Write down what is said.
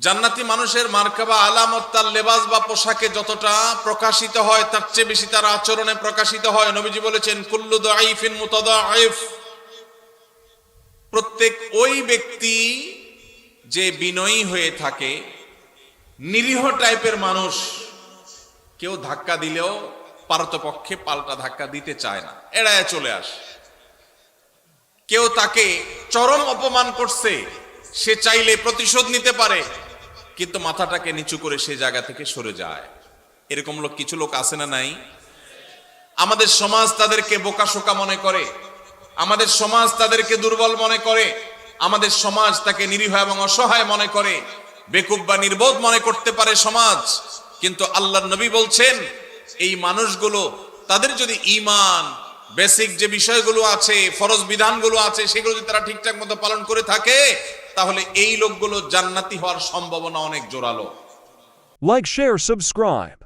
জান্নাতি মানুষের মার্কাবা আলামত তার লেবাস বা পোশাকে যতটা প্রকাশিত হয় তার চেয়ে বেশি তার আচরণে প্রকাশিত হয়। নবীজি বলেছেন কুল্লু দাঈফিন মুতাদাঈফ, প্রত্যেক ওই ব্যক্তি যে বিনয়ী হয়ে থাকে, নিরীহ টাইপের মানুষ, কেউ ধাক্কা দিলেও পারতপক্ষে পাল্টা ধাক্কা দিতে চায় না, এড়ায় চলে আসে। কেউ তাকে চরম অপমান করছে, সে চাইলে প্রতিশোধ নিতে পারে, কিন্তু মাথাটাকে নিচু করে সে জায়গা থেকে সরে যায়। এরকম লোক কিছু লোক আছে না নাই? আমাদের সমাজ তাদেরকে বোকাশোকা মনে করে, আমাদের সমাজ তাদেরকে দুর্বল মনে করে, আমাদের সমাজ তাকে নিরীহ এবং অসহায় মনে করে, বেকুব বা নির্বোধ মনে করতে পারে সমাজ। কিন্তু আল্লাহর নবী বলছেন এই মানুষগুলো, তাদের যদি ঈমান, বেসিক যে বিষয়গুলো আছে, ফরজ বিধানগুলো আছে, সেগুলো যদি তারা ঠিকঠাক মতো পালন করে থাকে, তাহলে এই লোকগুলো জান্নাতি হওয়ার সম্ভাবনা অনেক জোরালো। Like, share, subscribe.